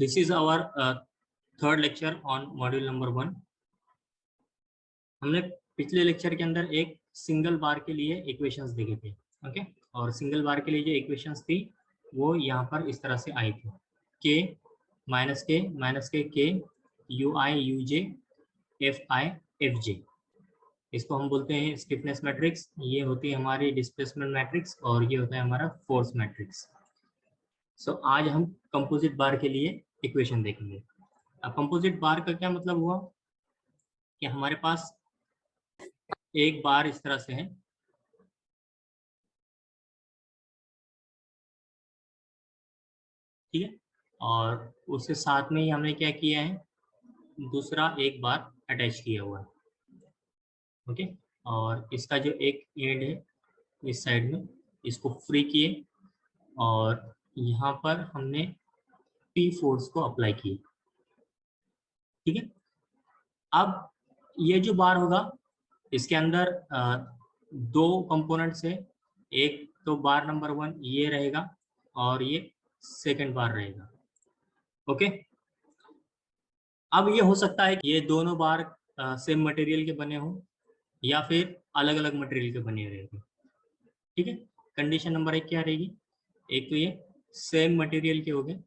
This is our third lecture on module number 1. हमने पिछले lecture के अंदर एक सिंगल बार के लिए इक्वेशंस देखे थे, ओके। और सिंगल बार के लिए जो इक्वेशंस थी वो यहाँ पर इस तरह से आई थी, k minus k u i u j f i f j. इसको हम बोलते हैं स्टिफनेस मैट्रिक्स, ये होती है हमारी डिस्प्लेसमेंट मैट्रिक्स और ये होता है हमारा फोर्स मैट्रिक्स। सो आज हम कंपोजिट बार के लिए इक्वेशन देखेंगे। अब कंपोजिट बार का क्या मतलब हुआ कि हमारे पास एक बार इस तरह से है, ठीक है, और उसके साथ में ही हमने क्या किया है, दूसरा एक बार अटैच किया हुआ है, ओके। और इसका जो एक एंड है इस साइड में, इसको फ्री किए और यहाँ पर हमने पी फोर्स को अप्लाई किए, ठीक है। अब ये जो बार होगा इसके अंदर दो कंपोनेंट्स है, एक तो बार नंबर 1 ये रहेगा और ये सेकंड बार रहेगा, ओके। अब ये हो सकता है कि ये दोनों बार सेम मटेरियल के बने हों या फिर अलग अलग मटेरियल के बने रहेंगे, ठीक है। कंडीशन नंबर 1 क्या रहेगी, एक तो ये सेम मटेरियल के हो गए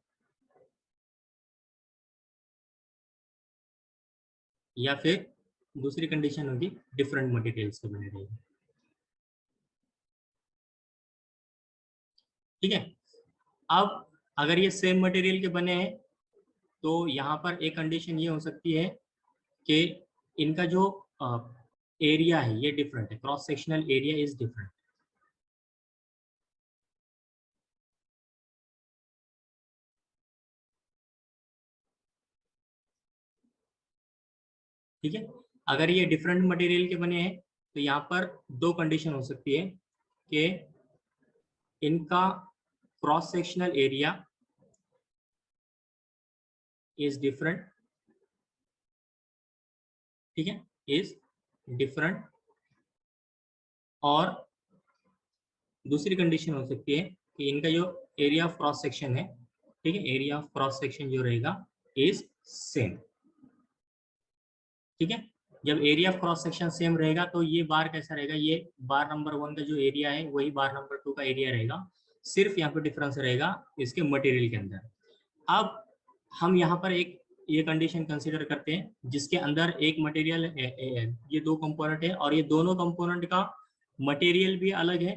या फिर दूसरी कंडीशन होगी डिफरेंट मटेरियल्स के बने रहेंगे, ठीक है। अब अगर ये सेम मटेरियल के बने हैं तो यहाँ पर एक कंडीशन ये हो सकती है कि इनका जो एरिया है ये डिफरेंट है, cross sectional area is different, ठीक है। अगर ये डिफरेंट मटेरियल के बने हैं तो यहाँ पर दो कंडीशन हो सकती है कि इनका cross sectional area is different, ठीक है, इज डिफरेंट। और दूसरी कंडीशन हो सकती है कि इनका जो एरिया ऑफ क्रॉस सेक्शन है, ठीक है, एरिया ऑफ क्रॉस सेक्शन जो रहेगा इज सेम, ठीक है। जब area of cross section same रहेगा तो ये बार कैसा रहेगा, ये बार नंबर 1 का जो एरिया है वही बार नंबर 2 का एरिया रहेगा, सिर्फ यहाँ पे डिफरेंस रहेगा इसके मटेरियल के अंदर। अब हम यहाँ पर एक ये कंडीशन कंसीडर करते हैं जिसके अंदर एक मटेरियल, ये दो कंपोनेंट है और ये दोनों कंपोनेंट का मटेरियल भी अलग है,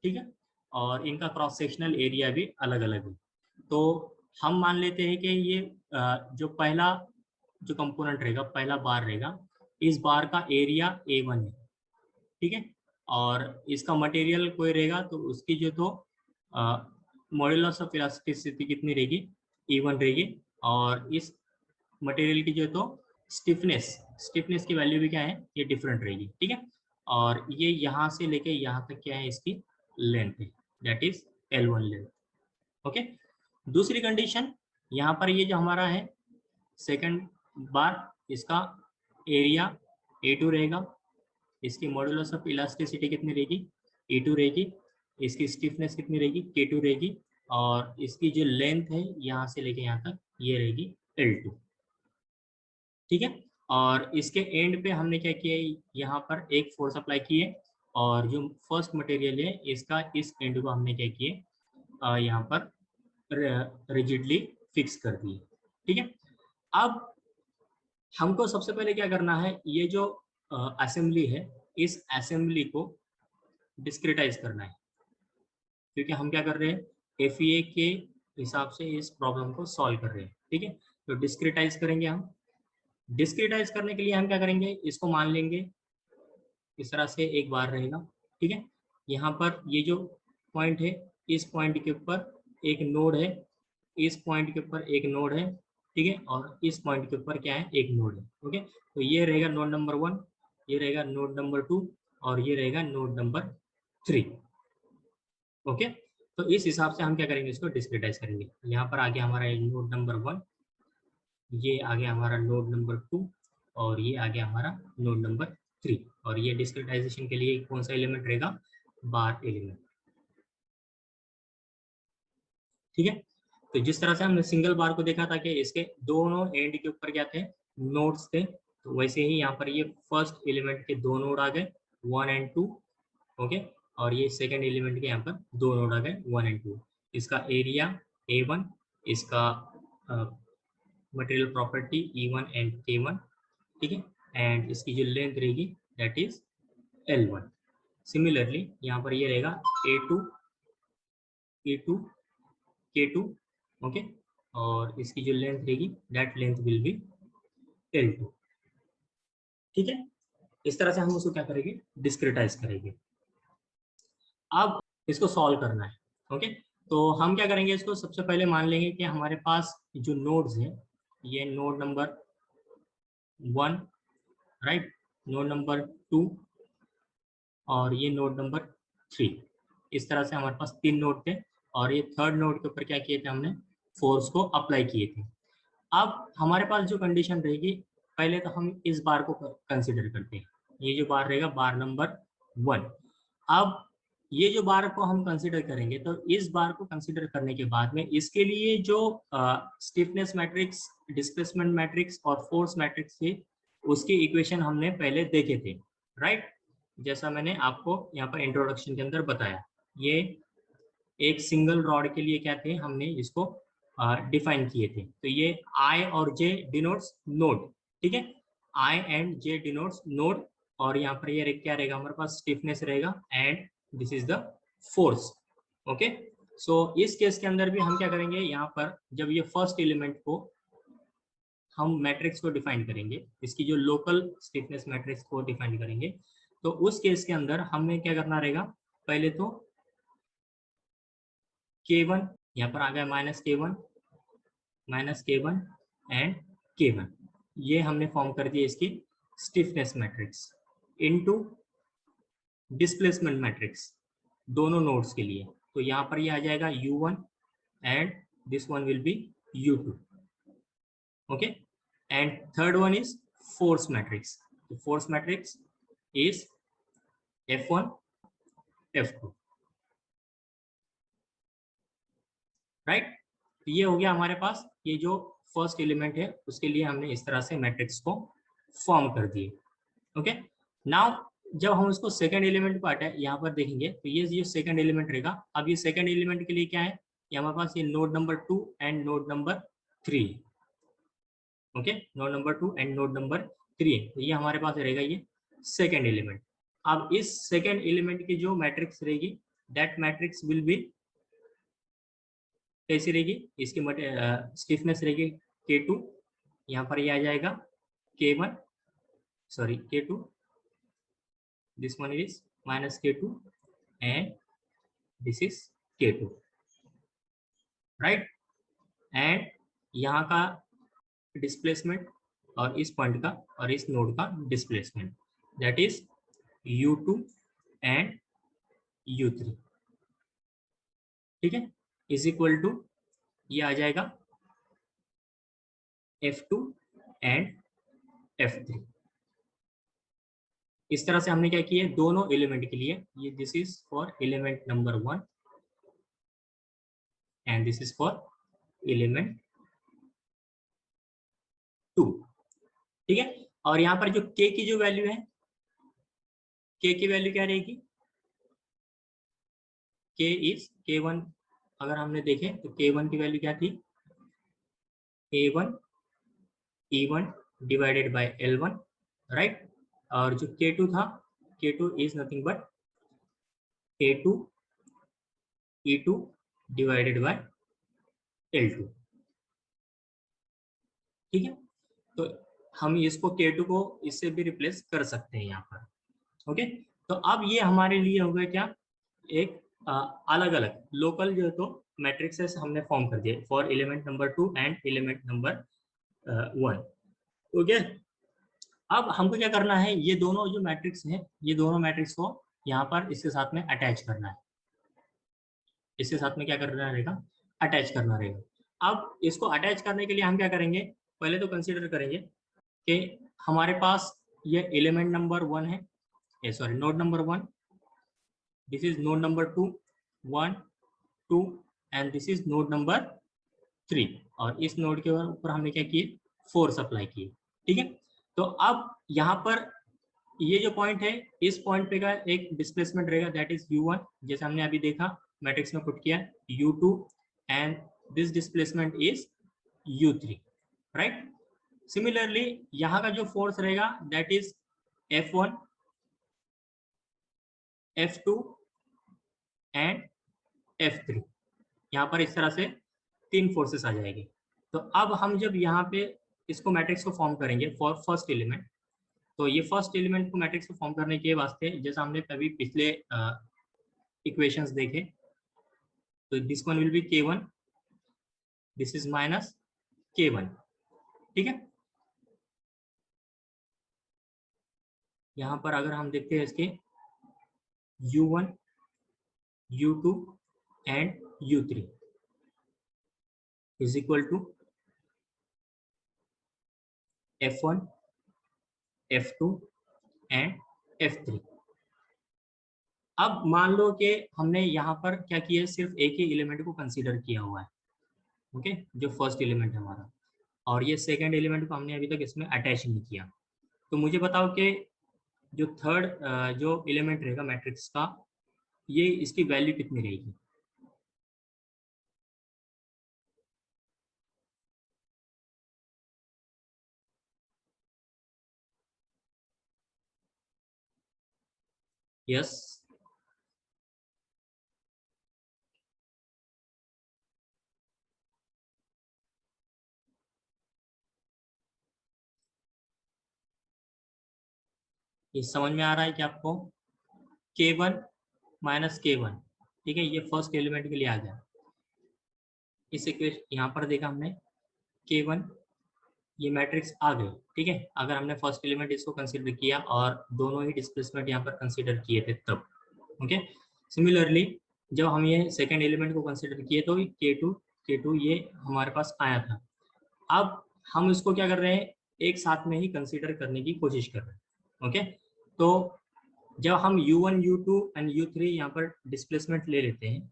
ठीक है, और इनका क्रॉस सेक्शनल एरिया भी अलग अलग है। तो हम मान लेते हैं कि ये जो पहला जो कंपोनेंट रहेगा, पहला बार रहेगा, इस बार का एरिया A1 है, ठीक है, और इसका मटेरियल कोई रहेगा तो उसकी जो तो मॉड्यूलस ऑफ इलास्टिसिटी कितनी रहेगी, E1 रहेगी। और इस मटेरियल की जो तो स्टिफनेस की वैल्यू भी क्या है, ये डिफरेंट रहेगी, ठीक है। और ये यहाँ से लेके यहाँ तक क्या है, इसकी लेंथ है, that is L1 length, okay. दूसरी कंडीशन यहाँ पर ये जो हमारा है सेकंड बार, इसका एरिया A2 रहेगा, इसकी मॉड्यूलस ऑफ इलास्टिसिटी कितनी रहेगी, E2 रहेगी, इसकी स्टिफनेस कितनी रहेगी, K2 रहेगी, और इसकी जो लेंथ है यहाँ से लेके यहाँ तक ये रहेगी L2, ठीक है। और इसके एंड पे हमने क्या किया, यहाँ पर एक फोर्स अप्लाई किए और जो फर्स्ट मटेरियल है इसका इस एंड को हमने क्या किए, यहाँ पर रिजिडली फिक्स कर दिए, ठीक है। अब हमको सबसे पहले क्या करना है, ये जो असेंबली है इस असेंबली को डिस्क्रिटाइज करना है, क्योंकि हम क्या कर रहे हैं, FEA के हिसाब से इस प्रॉब्लम को सॉल्व कर रहे हैं, ठीक है। तो डिस्क्रिटाइज करेंगे हम। डिस्क्रिटाइज करने के लिए हम क्या करेंगे, इसको मान लेंगे इस तरह से एक बार रहेगा, ठीक है। यहाँ पर ये जो पॉइंट है, इस पॉइंट के ऊपर एक नोड है, इस पॉइंट के ऊपर एक नोड है, ठीक है, और इस पॉइंट के ऊपर क्या है, एक नोड है, ओके। तो ये रहेगा नोड नंबर 1, ये रहेगा नोड नंबर 2 और ये रहेगा नोड नंबर 3, ओके। तो इस हिसाब से हम क्या करेंगे, इसको डिस्क्रिटाइज करेंगे। यहाँ पर आगे हमारा नोड नंबर 1, ये आगे हमारा नोड नंबर 2 और ये आगे हमारा नोड नंबर 3, और ये डिस्क्रिटाइजेशन के लिए कौन सा एलिमेंट रहेगा, बार एलिमेंट, ठीक है। तो जिस तरह से हमने सिंगल बार को देखा था कि इसके दोनों एंड के ऊपर क्या थे, नोड्स थे, तो वैसे ही यहाँ पर ये फर्स्ट एलिमेंट के दो नोड आ गए 1 एंड 2, ओके, और ये सेकंड एलिमेंट के यहाँ पर दो नोड आ गए 1 एंड 2। इसका एरिया A1, इसका material property E1 and K1, ठीक है, एंड इसकी जो लेंथ रहेगी दैट इज L1। सिमिलरली यहाँ पर ये रहेगा A2, E2, K2, ओके, और इसकी जो लेंथ रहेगी that length will be L2, ठीक है। इस तरह से हम उसको क्या करेंगे, डिस्क्रिटाइज करेंगे। अब इसको सॉल्व करना है, ओके, तो हम क्या करेंगे, इसको सबसे पहले मान लेंगे कि हमारे पास जो नोड्स हैं, ये node number 1, right, node number 2 और ये नोड नंबर 3। इस तरह से हमारे पास 3 नोड थे और ये थर्ड नोड के ऊपर क्या किए थे, हमने फोर्स को अप्लाई किए थे। अब हमारे पास जो कंडीशन रहेगी, पहले तो हम इस बार को कंसिडर करते हैं, ये जो बार रहेगा बार नंबर 1। अब ये जो बार को हम कंसिडर करेंगे, तो इस बार को कंसिडर करने के बाद में इसके लिए जो स्टिफनेस मैट्रिक्स, डिस्प्लेसमेंट मैट्रिक्स और फोर्स मैट्रिक्स थे, उसकी इक्वेशन हमने पहले देखे थे, राइट, जैसा मैंने आपको यहाँ पर इंट्रोडक्शन के अंदर बताया। ये एक सिंगल रॉड के लिए क्या थे, हमने इसको डिफाइन किए थे। तो ये I और J डिनोट्स नोड, ठीक है, I and J denotes node, और यहाँ पर ये क्या रहेगा हमारे पास, स्टिफनेस रहेगा, and this is the force, okay. So इस केस के अंदर भी हम क्या करेंगे, यहाँ पर जब ये फर्स्ट एलिमेंट को हम मैट्रिक्स को डिफाइन करेंगे, इसकी जो लोकल स्टिफनेस मैट्रिक्स को डिफाइन करेंगे, तो उस केस के अंदर हमें क्या करना रहेगा, पहले तो K1 यहाँ पर आ गया -K1 एंड K1, ये हमने फॉर्म कर दिया इसकी stiffness matrix into displacement matrix दोनों नोड्स के लिए। तो यहाँ पर ये आ जाएगा U1 and this one will be U2, okay, and third one is force matrix. तो force matrix is F1 F2, right. तो ये हो गया हमारे पास, ये जो फर्स्ट एलिमेंट है उसके लिए हमने इस तरह से मैट्रिक्स को फॉर्म कर दिए, ओके। नाउ जब हम उसको सेकंड एलिमेंट को हटाए, यहाँ पर देखेंगे तो ये जो सेकंड एलिमेंट रहेगा, अब ये सेकंड एलिमेंट के लिए क्या है, ये हमारे पास ये node number 2 and node number 3, okay, node number 2 and node number 3, तो ये हमारे पास रहेगा ये सेकंड एलिमेंट। अब इस सेकंड एलिमेंट की जो मैट्रिक्स रहेगी, दैट मैट्रिक्स विल बी कैसी रहेगी, इसकी स्टिफनेस रहेगी K2, यहाँ पर ये आ जाएगा K1, sorry K2, this one is minus K2 and this is K2, right, and यहाँ का डिस्प्लेसमेंट और इस पॉइंट का और इस नोड का displacement that is U2 and U3, ठीक है, इज इक्वल टू ये आ जाएगा F2 एंड F3। इस तरह से हमने क्या किया, दोनों एलिमेंट के लिए, ये this is for element number 1 and this is for element 2, ठीक है। और यहाँ पर जो K की जो वैल्यू है, K की वैल्यू क्या रहेगी, K इज K1, अगर हमने देखे तो K1 की वैल्यू क्या थी, A1 E1 divided by L1, right, और जो K2 था, K2 is nothing but A2 E2 divided by L2, ठीक है। तो हम इसको K2 को इससे भी रिप्लेस कर सकते हैं यहाँ पर, ओके। तो अब ये हमारे लिए हो गया क्या, एक अलग अलग लोकल जो तो मैट्रिक्सेस हमने फॉर्म कर दिए for element number 2 and element number 1, okay. अब हमको क्या करना है, ये दोनों जो मैट्रिक्स हैं, ये दोनों मैट्रिक्स को यहाँ पर इसके साथ में अटैच करना है, इसके साथ में क्या करना रहेगा, अटैच करना रहेगा। अब इसको अटैच करने के लिए हम क्या करेंगे, पहले तो कंसीडर करेंगे कि हमारे पास ये एलिमेंट नंबर 1 है, sorry node number 1, this is node number 2, 1 2 and this is node number 3 और इस नोड के ऊपर हमने क्या किए, फोर्स अप्लाई किए। ठीक है, तो अब यहाँ पर ये जो पॉइंट है, इस पॉइंट पे का एक डिस्प्लेसमेंट रहेगा, दैट इज u1, जैसे हमने अभी देखा मैट्रिक्स में पुट किया, u2 and this displacement is u3, right. Similarly यहाँ का जो फोर्स रहेगा that is F1, F2 and F3। यहाँ पर इस तरह से 3 फोर्सेस आ जाएगी। तो अब हम जब यहाँ पे इसको मैट्रिक्स को फॉर्म करेंगे फॉर फर्स्ट एलिमेंट, तो ये फर्स्ट एलिमेंट को मैट्रिक्स को फॉर्म करने के वास्ते जैसा हमने अभी पिछले इक्वेशंस देखे, तो this one will B K1, this is minus K1। ठीक है, यहाँ पर अगर हम देखते हैं इसके u1, u2 and u3 is equal to F1, F2 and F3। अब मान लो कि हमने यहाँ पर क्या किया है, सिर्फ एक ही एलिमेंट को कंसीडर किया हुआ है, ओके, जो फर्स्ट एलिमेंट है हमारा, और ये सेकंड एलिमेंट को हमने अभी तक इसमें अटैच नहीं किया। तो मुझे बताओ कि जो थर्ड जो एलिमेंट रहेगा मैट्रिक्स का, ये इसकी वैल्यू कितनी रहेगी। यस, ये समझ में आ रहा है कि आपको K1 माइनस K1, ठीक है, ये फर्स्ट एलिमेंट के लिए आ गया। इस इक्वेशन यहाँ पर देखा हमने K1, ये मैट्रिक्स आ गए। ठीक है, अगर हमने फर्स्ट एलिमेंट इसको कंसीडर किया और दोनों ही डिस्प्लेसमेंट यहाँ पर कंसीडर किए थे तब, ओके। सिमिलरली जब हम ये सेकंड एलिमेंट को कंसीडर किए तो K2 ये हमारे पास आया था। अब हम इसको क्या कर रहे हैं, एक साथ में ही कंसीडर करने की कोशिश कर रहे हैं, ओके। तो जब हम u1, u2 एंड u3 यहाँ पर डिस्प्लेसमेंट ले लेते हैं,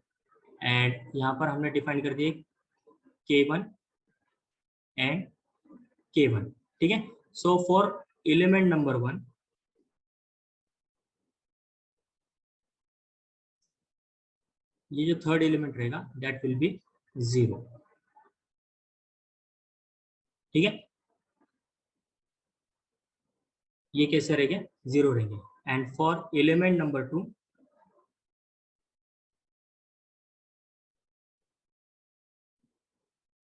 एंड यहाँ पर हमने डिफाइन कर दिए K1 एंड K1, ठीक है। सो फॉर एलिमेंट नंबर 1, ये जो थर्ड एलिमेंट रहेगा दैट विल बी 0, ठीक है, ये कैसे रहेंगे, 0 रहेंगे। एंड फॉर एलिमेंट नंबर 2,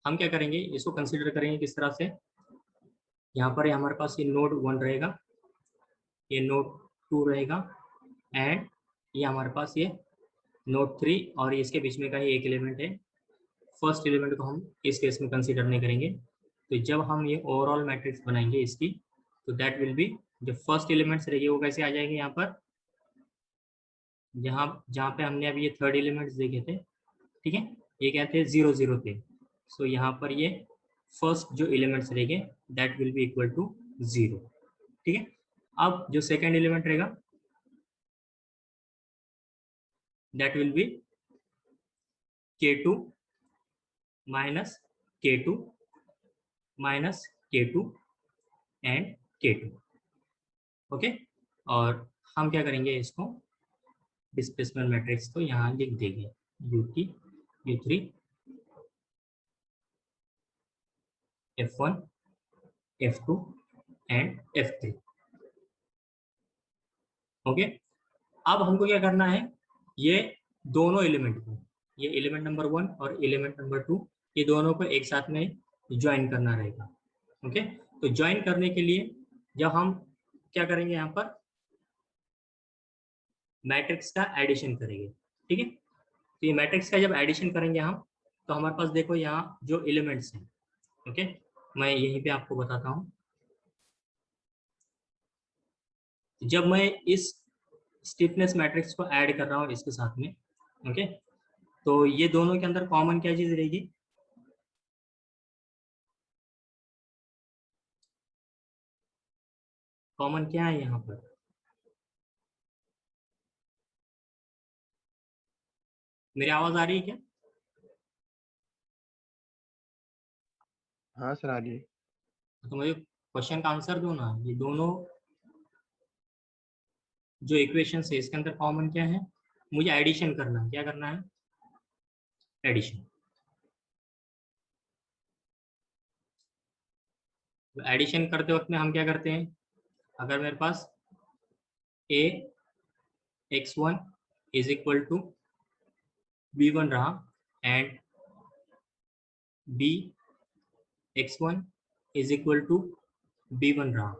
हम क्या करेंगे, इसको कंसीडर करेंगे किस तरह से, यहाँ पर हमारे पास ये नोड 1 रहेगा, ये नोड 2 रहेगा, एंड ये हमारे पास ये नोड 3, और इसके बीच में का ही एक एलिमेंट है। फर्स्ट एलिमेंट को हम इस केस में कंसीडर नहीं करेंगे। तो जब हम ये ओवरऑल मैट्रिक्स बनाएंगे इसकी, तो दैट विल बी, जो फर्स्ट एलिमेंट्स रहेंगे वो कैसे आ जाएंगे, यहाँ पर जहाँ जहाँ पे हमने अभी ये थर्ड एलिमेंट्स देखे थे, ठीक है, ये क्या थे, 0 0 थे। सो यहाँ पर ये फर्स्ट जो एलिमेंट्स रहेंगे that will be equal to 0, ठीक है। अब जो सेकेंड एलिमेंट रहेगा that will be K2 minus K2 minus K2 and K2, okay. और हम क्या करेंगे, इसको डिस्प्लेसमेंट मैट्रिक्स को यहाँ लिख देंगे, U3, F1, F2 and F3, okay. अब हमको क्या करना है, ये दोनों एलिमेंट को, ये एलिमेंट नंबर 1 और एलिमेंट नंबर 2, ये दोनों को एक साथ में ज्वाइन करना रहेगा, ओके। तो ज्वाइन करने के लिए जब हम क्या करेंगे, यहाँ पर मैट्रिक्स का एडिशन करेंगे, ठीक है। तो ये मैट्रिक्स का जब एडिशन करेंगे हम, तो हमारे पास देखो यहाँ जो एलिमेंट्स हैं, ओके, मैं यहीं पे आपको बताता हूँ। जब मैं इस स्टिफनेस मैट्रिक्स को ऐड कर रहा हूँ इसके साथ में, ओके, तो ये दोनों के अंदर कॉमन क्या चीज रहेगी, कॉमन क्या है यहाँ पर, मेरी आवाज आ रही है क्या। हाँ सर आ रही है। तो मुझे क्वेश्चन का आंसर दो ना। ये दोनों जो इक्वेशन है इसके अंदर कॉमन क्या है? मुझे एडिशन करना है। क्या करना है? एडिशन। तो एडिशन करते वक्त में हम क्या करते हैं? अगर मेरे पास a x1 is equal to b1 रहा and b x1 is equal to b1 रहा,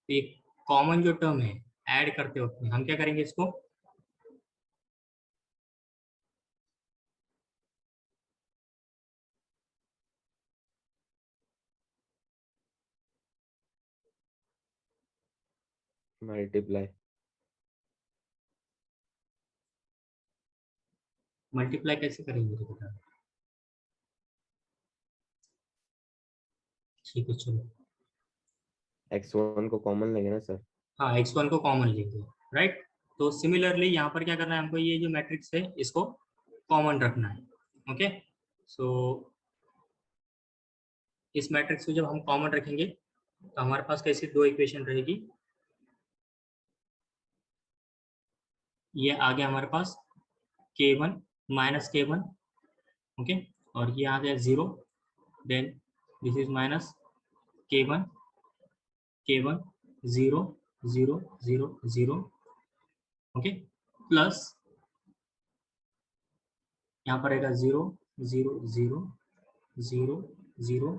तो एक कॉमन जो टर्म है ऐड करते वक्त में हम क्या करेंगे? इसको मल्टीप्लाई। मल्टीप्लाई कैसे करेंगे मुझे बता। ठीक है चलो। x1 को कॉमन लेंगे ना सर। हाँ x1 को कॉमन लेंगे, राइट। तो सिमिलरली यहाँ पर क्या करना है हमको? ये जो मैट्रिक्स है इसको कॉमन रखना है। ओके, सो इस मैट्रिक्स को जब हम कॉमन रखेंगे तो हमारे पास कैसी दो इक्वेशन रहेगी? ये आगे हमारे पास k1 माइनस k1, ओके, और ये आ गया 0, then this is minus k1 k1 0 0 0 0, okay, plus यहाँ पर रहेगा 0 0 0 0 0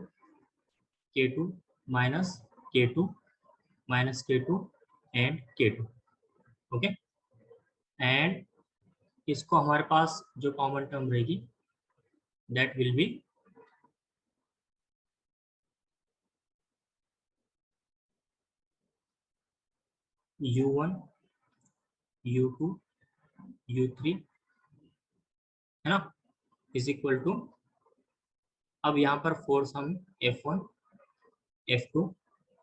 k2 minus k2 minus k2 and k2, okay. And इसको हमारे पास जो कॉमन टर्म रहेगी that will be u1 u2 u3, है ना, इज इक्वल टू, अब यहाँ पर फोर्स हम f1 f2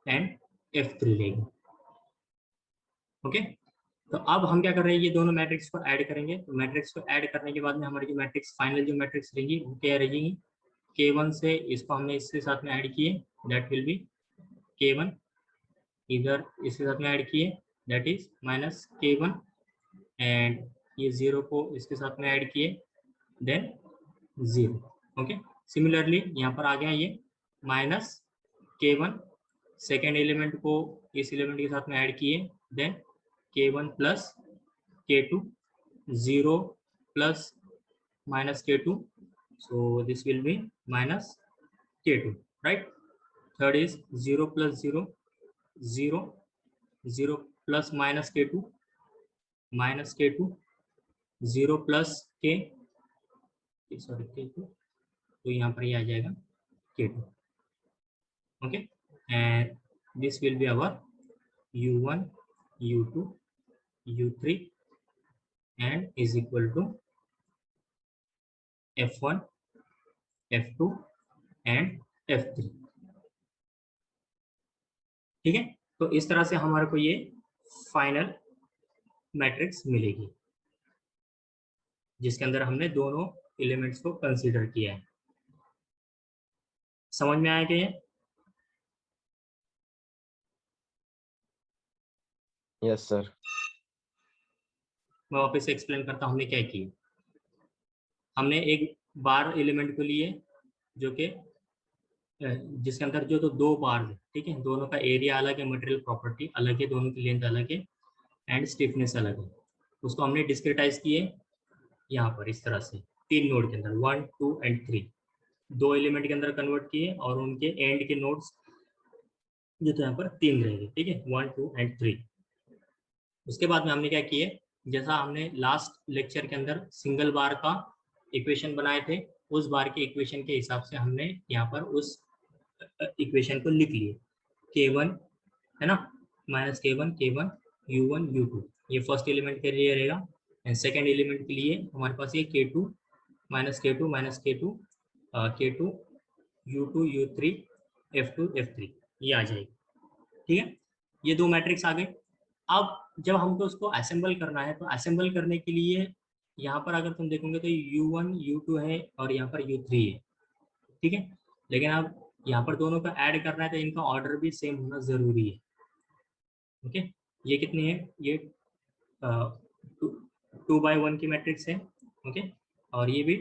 एंड f3 लेंगे, ओके। तो अब हम क्या कर रहे हैं? ये दोनों मैट्रिक्स को ऐड करेंगे। तो मैट्रिक्स को ऐड करने के बाद में हमारी जो मैट्रिक्स फाइनल जो मैट्रिक्स रहेगी वो क्या रहेगी? k1 से इसको हमने इसके साथ में ऐड किए, दैट विल बी k1, इधर इसके साथ में ऐड किए that is minus k1, and ये 0 को इसके साथ में ऐड किए देन 0, ओके। सिमिलरली यहाँ पर आ गया ये माइनस k1, सेकेंड एलिमेंट को इस एलिमेंट के साथ में ऐड किए then k1 plus k2, 0 plus minus k2, so this will be minus k2, right. Third is 0 plus 0 0 0 plus minus k2 minus k2 0 plus k, sorry k2, तो यहाँ पर ये आ जाएगा k2, okay. And this will be our u1 u2 u3 and is equal to f1 f2 and f3, ठीक है। तो इस तरह से हमारे को ये फाइनल मैट्रिक्स मिलेगी जिसके अंदर हमने दोनों एलिमेंट्स को कंसीडर किया है। समझ में आया क्या ये? Yes sir. मैं वापस एक्सप्लेन करता हूँ हमने क्या किया। हमने एक बार एलिमेंट को लिए जो कि जिसके अंदर जो तो दो बार है, ठीक है, दोनों का एरिया अलग है, मटेरियल प्रॉपर्टी अलग है, दोनों की लेंथ अलग है एंड स्टिफनेस अलग है। उसको हमने डिस्क्रिटाइज किए यहाँ पर इस तरह से तीन नोड के अंदर 1 2 एंड 3, दो एलिमेंट के अंदर कन्वर्ट किए और उनके एंड के नोड्स जो तो यहाँ पर तीन रहेंगे, ठीक है, 1 2 एंड 3। उसके बाद में हमने क्या किए? जैसा हमने लास्ट लेक्चर के अंदर सिंगल बार का इक्वेशन बनाए थे, उस बार के इक्वेशन के हिसाब से हमने यहाँ पर उस इक्वेशन को लिख लिए। k1 है ना, माइनस k1 u1 u2, ये फर्स्ट एलिमेंट के लिए रहेगा। एंड सेकेंड एलिमेंट के लिए हमारे पास ये k2 minus k2 k2 u2 u3 f2 f3 ये आ जाएगी, ठीक है। ये दो मैट्रिक्स आ गए। अब जब हमको उसको असेंबल करना है तो असेंबल करने के लिए यहाँ पर अगर तुम देखोगे तो U1 U2 है और यहाँ पर U3 है, ठीक है। लेकिन अब यहाँ पर दोनों को ऐड करना है तो इनका ऑर्डर भी सेम होना जरूरी है। ओके, ये कितनी है, ये 2/1 की मैट्रिक्स है। ओके, और ये भी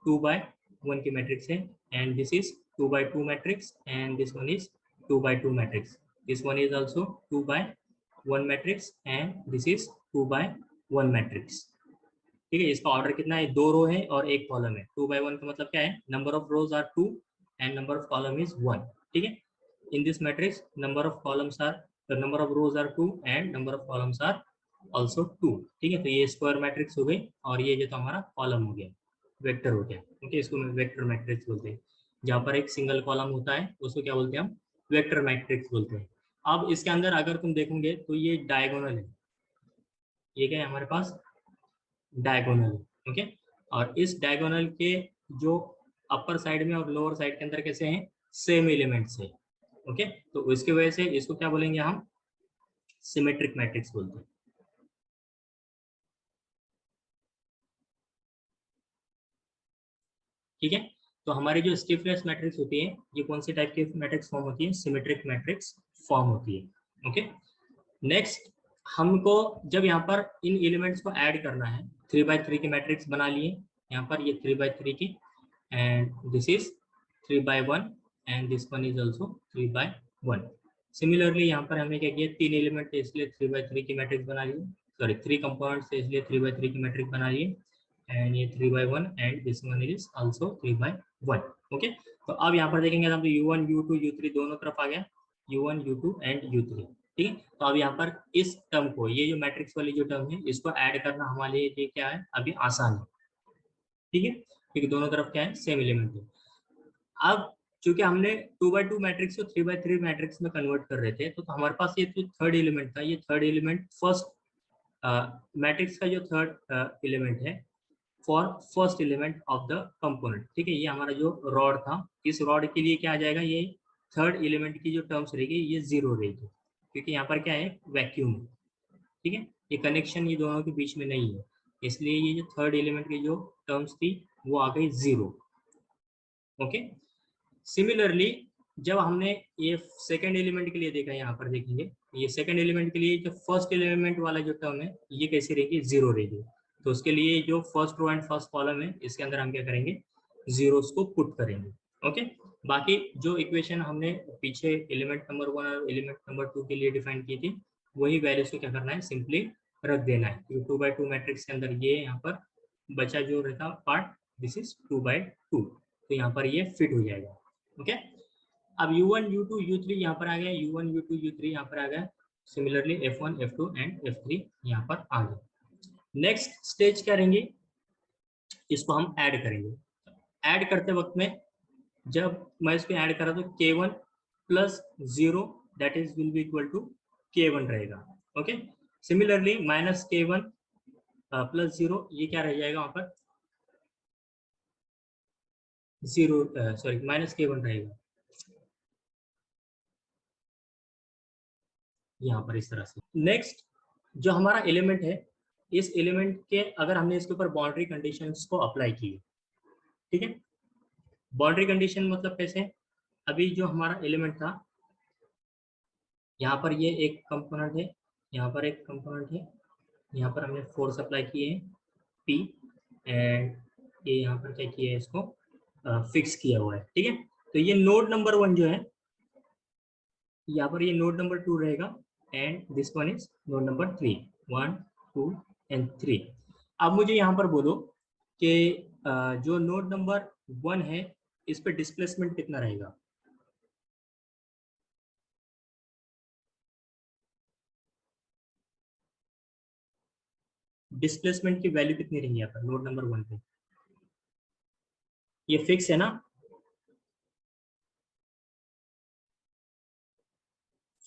2/1 की मैट्रिक्स है। And this is 2/2 matrix and this one is 2/2 matrix. This one is also 2/1 matrix and this is 2/1 matrix. ठीक है, इसका ऑर्डर कितना है, 2 रो है और 1 कॉलम है। 2/1 का मतलब क्या है, number of rows are 2 and number of column is 1। ठीक है, in this matrix number of columns are, number of rows are 2 and number of columns are also 2। ठीक है, तो ये स्क्वायर मैट्रिक्स हो गई और ये जो तो हमारा कॉलम हो गया, वेक्टर हो गया। ओके, इसको वेक्टर मैट्रिक्स बोलते हैं। जहाँ पर एक सिंगल कॉलम होता है उसको क्या बोलते हैं हम, वेक्टर मैट्रिक्स बोलते हैं। अब इसके अंदर अगर तुम देखोगे तो ये डायगोनल है, ये क्या है हमारे पास, डायगोनल। ओके, और इस डायगोनल के जो अपर साइड में और लोअर साइड के अंदर कैसे हैं, सेम एलिमेंट्स है। ओके, तो इसकी वजह से इसको क्या बोलेंगे हम, सिमेट्रिक मैट्रिक्स बोलते हैं। ठीक है, तो हमारी जो स्टिफनेस मैट्रिक्स होती है ये कौन सी टाइप की मैट्रिक्स फॉर्म होती है, सिमेट्रिक मैट्रिक्स फॉर्म होती है। ओके, नेक्स्ट हमको जब यहाँ पर इन एलिमेंट्स को ऐड करना है, 3/3 की मैट्रिक्स बना लिए, यहाँ पर ये 3/3 की and this is 3/1 and this one is also 3/1। Similarly यहाँ पर हमें क्या किया, 3 एलिमेंट है इसलिए 3/3 की मैट्रिक्स बना लिए, सॉरी 3 कंपोनेंट्स है इसलिए 3/3 की मैट्रिक्स बना लिए एंड ये 3/1 and this one is also 3/1। Okay, तो अब यहाँ पर देखेंगे हम तो U1 U2 U3 दोनों तरफ आ गया, U1 U2 एंड U3। ठीक है, तो अब यहाँ पर इस टर्म को, ये जो मैट्रिक्स वाली जो टर्म है इसको ऐड करना हमारे लिए क्या है, अभी आसान है। ठीक है, क्योंकि दोनों तरफ क्या है, सेम एलिमेंट है। अब चूंकि हमने 2/2 मैट्रिक्स को 3/3 मैट्रिक्स में कन्वर्ट कर रहे थे, तो हमारे पास ये जो थर्ड एलिमेंट था, ये थर्ड एलिमेंट फर्स्ट मैट्रिक्स का जो थर्ड एलिमेंट है for first element of the component. ठीक है, ये हमारा जो रॉड था, इस रॉड के लिए क्या आ जाएगा, ये थर्ड एलिमेंट की जो टर्म्स रहेगी ये 0 रहेगी, क्योंकि यहाँ पर क्या है, वैक्यूम है। ठीक है, ये कनेक्शन ये दोनों के बीच में नहीं है, इसलिए ये जो थर्ड एलिमेंट की जो टर्म्स थी वो आ गई 0। ओके, सिमिलरली जब हमने ये सेकंड एलिमेंट के लिए देखा, यहाँ पर देखेंगे ये सेकंड एलिमेंट के लिए जो फर्स्ट एलिमेंट वाला जो टर्म है ये कैसी रहेगी, 0 रहेगी। तो उसके लिए जो first row and first column है इसके अंदर हम क्या करेंगे, जीरोस को पुट करेंगे। ओके, बाकी जो इक्वेशन हमने पीछे एलिमेंट नंबर 1 और एलिमेंट नंबर 2 के लिए डिफाइन की थी, वही वैल्यूज को क्या करना है, सिंपली रख देना है। 2/2 मैट्रिक्स के अंदर ये यहाँ पर बचा जो रहता पार्ट, दिस इज 2/2, तो यहाँ पर ये फिट हो जाएगा। ओके, अब U1 U2 U3 यहाँ पर आ गया, U1 U2 U3 यहाँ पर आ गया। Similarly F1 F2 and F3 यहाँ पर आ गया। नेक्स्ट स्टेज क्या रहेंगे, इसको हम ऐड करेंगे। ऐड करते वक्त में जब मैं इसको ऐड करा तो K1 plus 0 that is will be equal to K1 रहेगा। Okay, similarly minus K1 plus 0 ये क्या रह जाएगा, वहां पर 0 सॉरी माइनस K1 रहेगा यहाँ पर इस तरह से। नेक्स्ट जो हमारा एलिमेंट है, इस एलिमेंट के अगर हमने इसके ऊपर बाउंड्री कंडीशंस को अप्लाई किए, ठीक है, बाउंड्री कंडीशन मतलब कैसे, अभी जो हमारा एलिमेंट था यहाँ पर ये एक कंपोनेंट है, यहाँ पर एक कंपोनेंट है, यहाँ पर हमने फोर्स अप्लाई किए हैं P एंड ये यहाँ पर क्या किया है, इसको फिक्स किया हुआ है। ठीक है, तो ये नोड नंबर 1 जो है, यहाँ पर ये नोड नंबर 2 रहेगा and this one is node number 3, 1 2 and 3। अब मुझे यहाँ पर बोलो कि जो नोड नंबर 1 है इस पे डिस्प्लेसमेंट कितना रहेगा, डिस्प्लेसमेंट की वैल्यू कितनी रहेगी यहाँ पर नोड नंबर 1 पे, ये फिक्स है ना,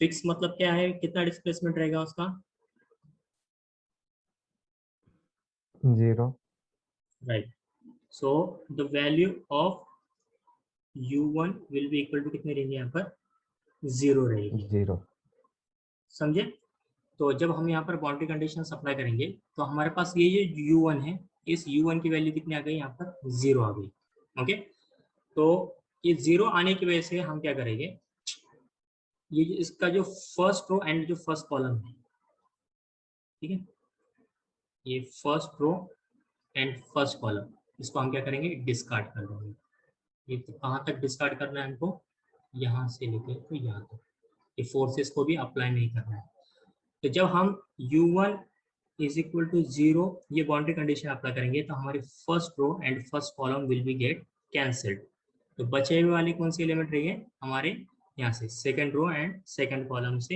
फिक्स मतलब क्या है, कितना डिस्प्लेसमेंट रहेगा उसका, 0। Right. So the value of U1 will be equal to कितनी रहेगी यहाँ पर, 0 रहेगी। 0। समझे, तो जब हम यहाँ पर बाउंड्री कंडीशन अप्लाई करेंगे तो हमारे पास ये जो u1 है, इस u1 की वैल्यू कितनी आ गई, यहाँ पर 0 आ गई। ओके, तो ये 0 आने की वजह से हम क्या करेंगे, ये इसका जो फर्स्ट रो एंड जो फर्स्ट कॉलम है, ठीक है, ये first row and first column, इसको हम क्या करेंगे, डिस्कार्ड कर देंगे। ये तो कहाँ तक डिस्कार्ड करना है हमको, यहाँ से लेकर तो यहाँ तक, ये फोर्सेस को भी अप्लाई नहीं करना है। तो जब हम u1 इज इक्वल टू 0 ये बाउंड्री कंडीशन अप्लाई करेंगे तो हमारी first row and first column will be get cancelled. तो बचे हुए वाले कौन से एलिमेंट रहेंगे हमारे, यहाँ से second row and second column से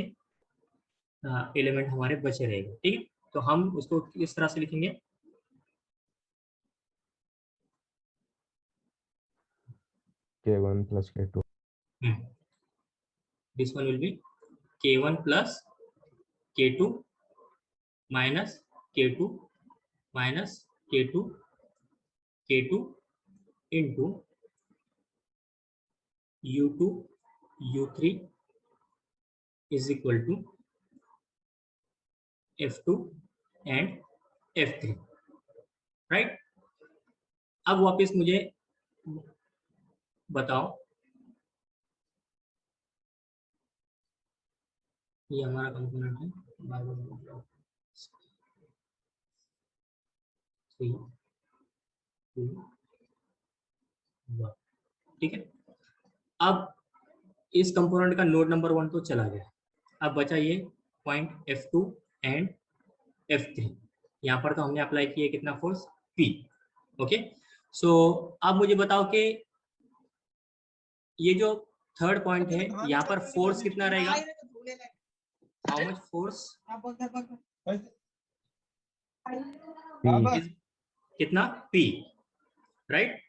एलिमेंट हमारे बचे रहेंगे। ठीक है, तो हम उसको किस तरह से लिखेंगे, K1 plus K2. This one will B K1 plus K2 minus K2 minus K2 K2 into U2 U3 is equal to F2 and F3, right. अब वापस मुझे बताओ, ये हमारा कंपोनेंट है, ठीक है। अब इस कंपोनेंट का नोड नंबर 1 तो चला गया, अब बचा ये पॉइंट F2 एंड F3। यहाँ पर तो हमने अप्लाई किया कितना फोर्स, P। ओके, सो अब मुझे बताओ कि ये जो थर्ड पॉइंट है यहाँ पर फोर्स कितना रहेगा, हाउ मच फोर्स, कितना P, right.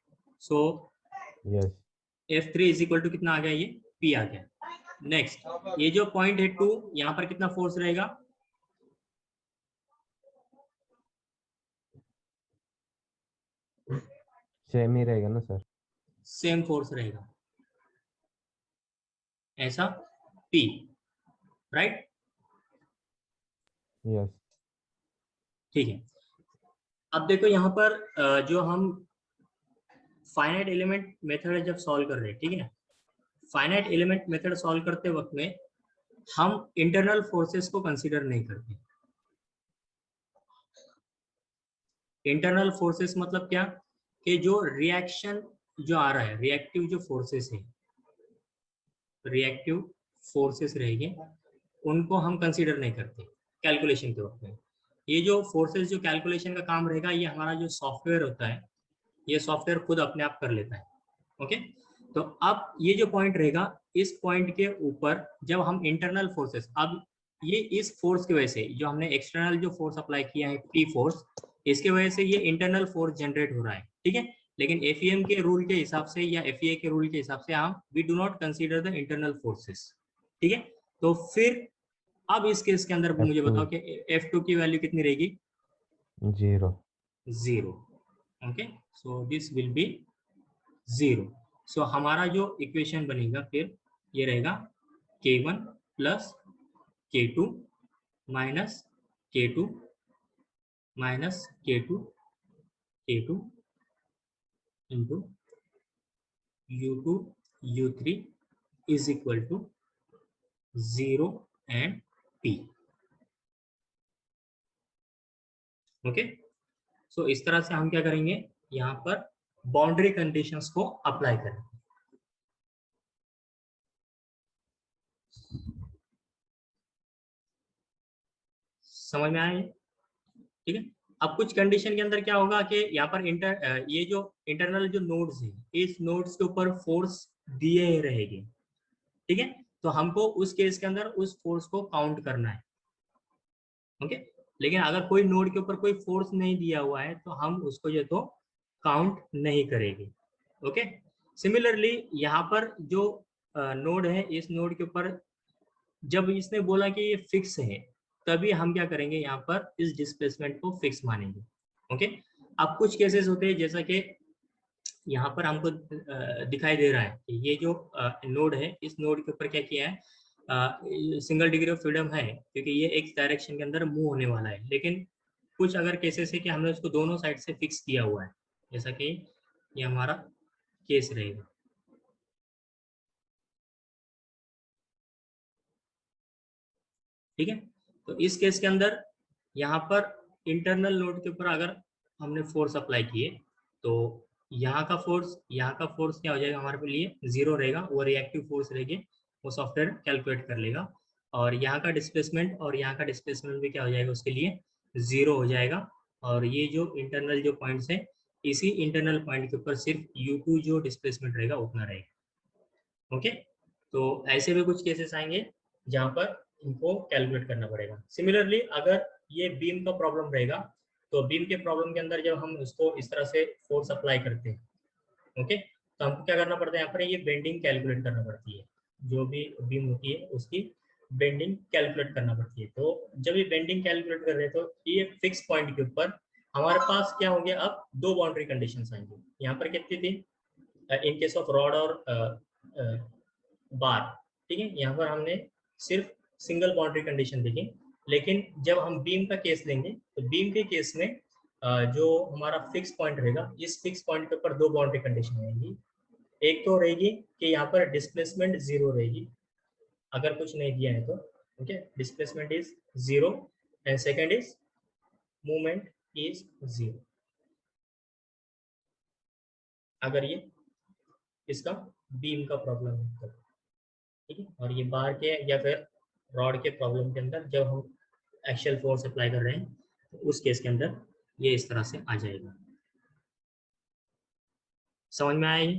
So Yes. F3 is equal to कितना आ गया, ये P आ गया। नेक्स्ट, ये जो पॉइंट है 2, यहाँ पर कितना फोर्स रहेगा, सेम ही रहेगा ना सर? सेम फोर्स रहेगा, ऐसा P, राइट। Yes. ठीक है, अब देखो यहाँ पर जो हम फाइनाइट एलिमेंट मेथड जब सॉल्व कर रहे हैं, ठीक है, फाइनाइट एलिमेंट मेथड सॉल्व करते वक्त में हम इंटरनल फोर्सेस को कंसीडर नहीं करते। इंटरनल फोर्सेस मतलब क्या, कि जो रिएक्शन जो आ रहा है, रिएक्टिव जो फोर्सेस है, रिएक्टिव फोर्सेस रहेंगे, उनको हम कंसीडर नहीं करते कैलकुलेशन के वक्त में। ये जो फोर्सेस जो कैलकुलेशन का काम रहेगा, ये हमारा जो सॉफ्टवेयर होता है, ये सॉफ्टवेयर खुद अपने आप कर लेता है। ओके, तो अब ये जो पॉइंट रहेगा, इस पॉइंट के ऊपर जब हम इंटरनल फोर्सेस, अब ये इस फोर्स की वजह से जो हमने एक्सटर्नल जो फोर्स अप्लाई किया है P फोर्स, इसके वजह से ये इंटरनल फोर्स जनरेट हो रहा है, ठीक है। लेकिन FEM के रूल के हिसाब से या FEA के रूल के हिसाब से हम we do not consider the internal forces, ठीक है। तो फिर अब इस केस के अंदर मुझे F2. बताओ कि F2 की वैल्यू कितनी रहेगी, 0. 0। Okay, so this will be 0। So हमारा जो इक्वेशन बनेगा फिर ये रहेगा K1 plus K2 minus K2 minus K2 into U2 U3 is equal to 0 and P। Okay, so इस तरह से हम क्या करेंगे, यहाँ पर बाउंड्री कंडीशंस को अप्लाई करेंगे। समझ में आया, ठीक है। अब कुछ कंडीशन के अंदर क्या होगा कि यहाँ पर ये जो इंटरनल जो नोड्स हैं, इस नोड्स के ऊपर फोर्स दिए रहेंगे, ठीक है। तो हमको उस केस के अंदर उस फोर्स को काउंट करना है, ओके। लेकिन अगर कोई नोड के ऊपर कोई फोर्स नहीं दिया हुआ है तो हम उसको जो तो काउंट नहीं करेंगे, ओके। सिमिलरली यहाँ पर जो नोड है, इस नोड के ऊपर जब इसने बोला कि ये फिक्स है, तभी हम क्या करेंगे, यहाँ पर इस डिस्प्लेसमेंट को फिक्स मानेंगे, ओके। अब कुछ केसेस होते हैं, जैसा कि यहाँ पर हमको दिखाई दे रहा है कि ये जो नोड है, इस नोड के ऊपर क्या किया है, सिंगल डिग्री ऑफ फ्रीडम है क्योंकि ये एक डायरेक्शन के अंदर मूव होने वाला है, लेकिन कुछ अगर केसेस है कि हमने उसको दोनों साइड से फिक्स किया हुआ है, जैसा कि ये हमारा केस रहेगा। ठीक है, तो इस केस के अंदर यहाँ पर इंटरनल लोड के ऊपर अगर हमने फोर्स अप्लाई किए तो यहाँ का फोर्स क्या हो जाएगा, हमारे लिए 0 रहेगा, वो रिएक्टिव फोर्स रहेगी, वो सॉफ्टवेयर कैलकुलेट कर लेगा। और यहाँ का डिस्प्लेसमेंट और यहाँ का डिस्प्लेसमेंट भी क्या हो जाएगा, उसके लिए 0 हो जाएगा। और ये जो इंटरनल जो पॉइंट्स है, इसी इंटरनल पॉइंट के ऊपर सिर्फ U2 जो डिस्प्लेसमेंट रहेगा उतना रहेगा। ओके, तो ऐसे भी कुछ केसेस आएंगे जहाँ पर इनको कैलकुलेट करना पड़ेगा। सिमिलरली अगर ये बीम का प्रॉब्लम रहेगा तो बीम के प्रॉब्लम के अंदर जब हम उसको इस तरह से फोर्स अप्लाई करते हैं, ओके, तो हमको क्या करना पड़ता है, यहाँ पर ये बेंडिंग कैलकुलेट करना पड़ती है, जो भी बीम होती है उसकी बेंडिंग कैलकुलेट करना पड़ती है। तो जब ये बेंडिंग कैलकुलेट कर रहे हैं तो ये फिक्स पॉइंट के ऊपर हमारे पास क्या होंगे, अब दो बाउंड्री कंडीशंस आएंगे। यहाँ पर कितनी थी इन केस ऑफ रॉड और बार, ठीक है, यहाँ पर हमने सिर्फ सिंगल बाउंड्री कंडीशन देखी। लेकिन जब हम बीम का केस लेंगे तो बीम के केस में जो हमारा फिक्स पॉइंट रहेगा, इस फिक्स पॉइंट के ऊपर दो बाउंड्री कंडीशन रहेंगी। एक तो रहेगी कि यहाँ पर डिस्प्लेसमेंट 0 रहेगी अगर कुछ नहीं दिया है तो, okay, displacement is 0 and second is movement is 0, अगर ये इसका बीम का प्रॉब्लम है तो, ठीक है। और ये बार के या फिर रॉड के प्रॉब्लम के अंदर जब हम एक्शियल फोर्स अप्लाई कर रहे हैं तो उस केस के अंदर ये इस तरह से आ जाएगा। समझ में आएगी?